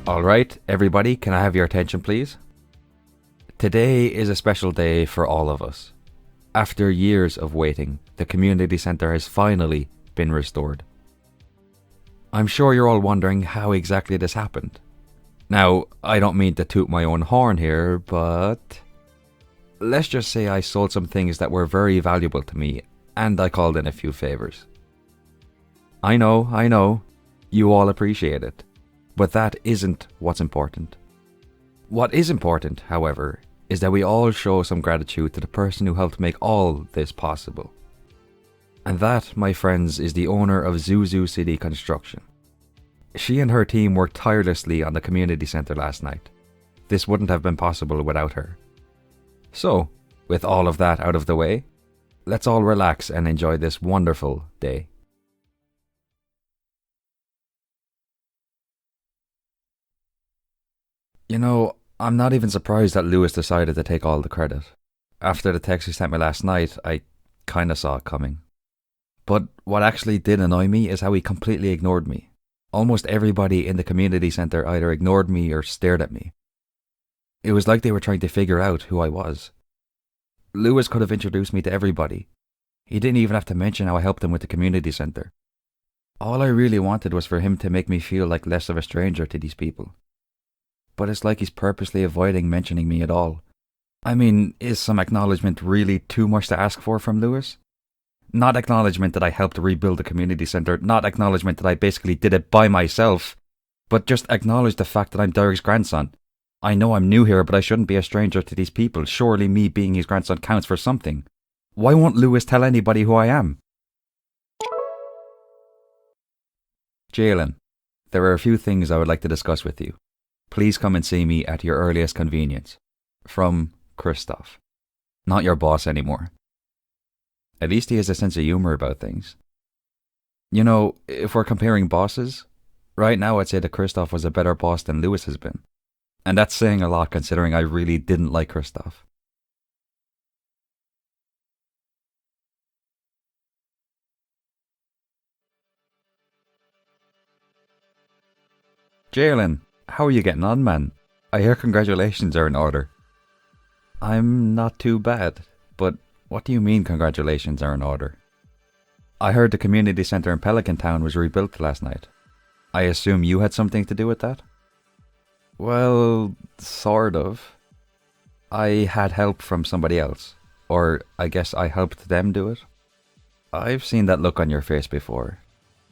Alright, everybody, can I have your attention please? Today is a special day for all of us. After years of waiting, the community centre has finally been restored. I'm sure you're all wondering how exactly this happened. Now, I don't mean to toot my own horn here, but let's just say I sold some things that were very valuable to me, and I called in a few favours. I know, you all appreciate it. But that isn't what's important. What is important, however, is that we all show some gratitude to the person who helped make all this possible. And that, my friends, is the owner of Zuzu City Construction. She and her team worked tirelessly on the community centre last night. This wouldn't have been possible without her. So, with all of that out of the way, let's all relax and enjoy this wonderful day. You know, I'm not even surprised that Lewis decided to take all the credit. After the text he sent me last night, I kinda saw it coming. But what actually did annoy me is how he completely ignored me. Almost everybody in the community centre either ignored me or stared at me. It was like they were trying to figure out who I was. Lewis could have introduced me to everybody. He didn't even have to mention how I helped him with the community centre. All I really wanted was for him to make me feel like less of a stranger to these people. But it's like he's purposely avoiding mentioning me at all. I mean, is some acknowledgement really too much to ask for from Lewis? Not acknowledgement that I helped rebuild the community centre, not acknowledgement that I basically did it by myself, but just acknowledge the fact that I'm Derek's grandson. I know I'm new here, but I shouldn't be a stranger to these people. Surely me being his grandson counts for something. Why won't Lewis tell anybody who I am? Jalen, there are a few things I would like to discuss with you. Please come and see me at your earliest convenience. From Kristoff. Not your boss anymore. At least he has a sense of humour about things. You know, if we're comparing bosses, right now I'd say that Kristoff was a better boss than Lewis has been. And that's saying a lot considering I really didn't like Kristoff. Jalen, how are you getting on, man? I hear congratulations are in order. I'm not too bad, but what do you mean congratulations are in order? I heard the community centre in Pelican Town was rebuilt last night. I assume you had something to do with that? Well, sort of. I had help from somebody else. Or I guess I helped them do it. I've seen that look on your face before.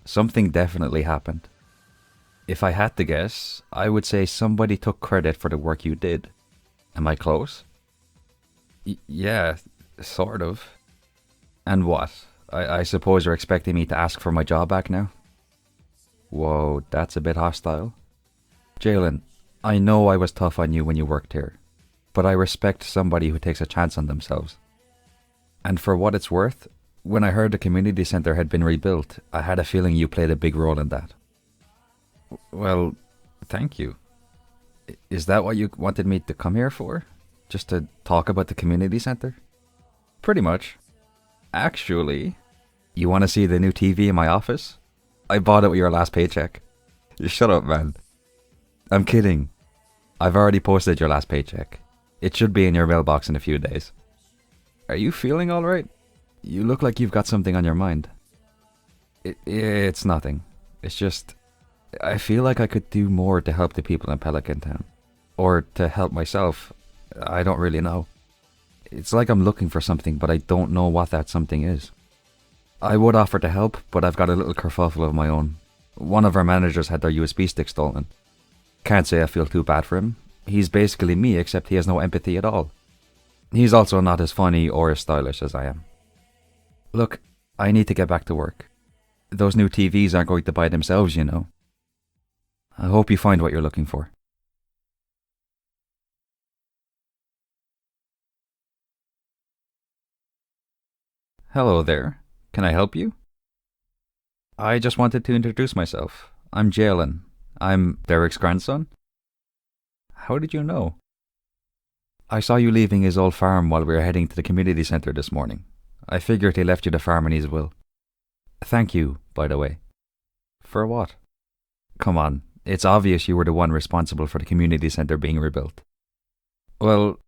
Something definitely happened. If I had to guess, I would say somebody took credit for the work you did. Am I close? Yeah, sort of. And what? I suppose you're expecting me to ask for my job back now? Whoa, that's a bit hostile. Jalen, I know I was tough on you when you worked here, but I respect somebody who takes a chance on themselves. And for what it's worth, when I heard the community centre had been rebuilt, I had a feeling you played a big role in that. Well, thank you. Is that what you wanted me to come here for? Just to talk about the community centre? Pretty much. Actually, you want to see the new TV in my office? I bought it with your last paycheck. Shut up, man. I'm kidding. I've already posted your last paycheck. It should be in your mailbox in a few days. Are you feeling alright? You look like you've got something on your mind. It's nothing. It's just, I feel like I could do more to help the people in Pelican Town. Or to help myself. I don't really know. It's like I'm looking for something, but I don't know what that something is. I would offer to help, but I've got a little kerfuffle of my own. One of our managers had their USB stick stolen. Can't say I feel too bad for him. He's basically me, except he has no empathy at all. He's also not as funny or as stylish as I am. Look, I need to get back to work. Those new TVs aren't going to buy themselves, you know. I hope you find what you're looking for. Hello there. Can I help you? I just wanted to introduce myself. I'm Jalen. I'm Derek's grandson. How did you know? I saw you leaving his old farm while we were heading to the community centre this morning. I figured he left you the farm in his will. Thank you, by the way. For what? Come on, It's obvious you were the one responsible for the community centre being rebuilt. Well,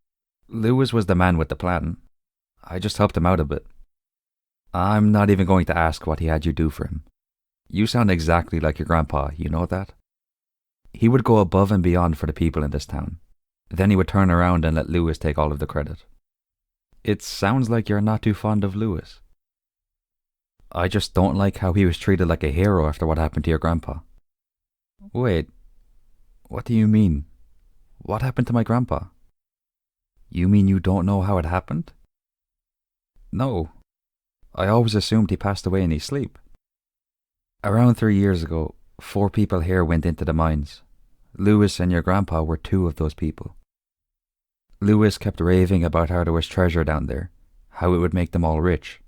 Lewis was the man with the plan. I just helped him out a bit. I'm not even going to ask what he had you do for him. You sound exactly like your grandpa, you know that? He would go above and beyond for the people in this town. Then he would turn around and let Lewis take all of the credit. It sounds like you're not too fond of Lewis. I just don't like how he was treated like a hero after what happened to your grandpa. Wait, what do you mean? What happened to my grandpa? You mean you don't know how it happened? No. I always assumed he passed away in his sleep. Around 3 years ago, 4 people here went into the mines. Lewis and your grandpa were 2 of those people. Lewis kept raving about how there was treasure down there, how it would make them all rich.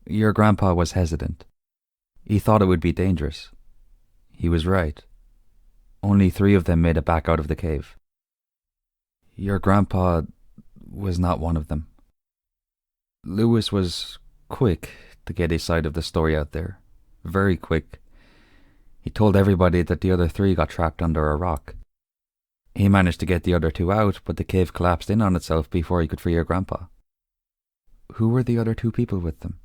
Your grandpa was hesitant. He thought it would be dangerous. He was right. Only 3 of them made it back out of the cave. Your grandpa was not one of them. Lewis was quick to get his side of the story out there. Very quick. He told everybody that the other 3 got trapped under a rock. He managed to get the other 2 out, but the cave collapsed in on itself before he could free your grandpa. Who were the other 2 people with them?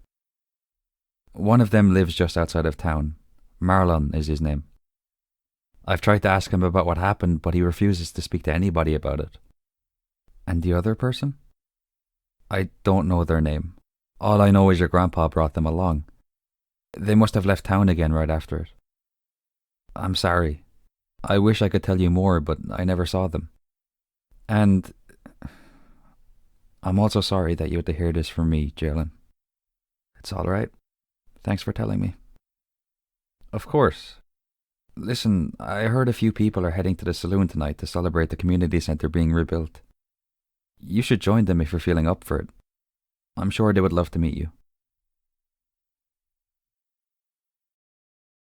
One of them lives just outside of town. Marlon is his name. I've tried to ask him about what happened, but he refuses to speak to anybody about it. And the other person? I don't know their name. All I know is your grandpa brought them along. They must have left town again right after it. I'm sorry. I wish I could tell you more, but I never saw them. And I'm also sorry that you had to hear this from me, Jalen. It's all right. Thanks for telling me. Of course. Listen, I heard a few people are heading to the saloon tonight to celebrate the community centre being rebuilt. You should join them if you're feeling up for it. I'm sure they would love to meet you.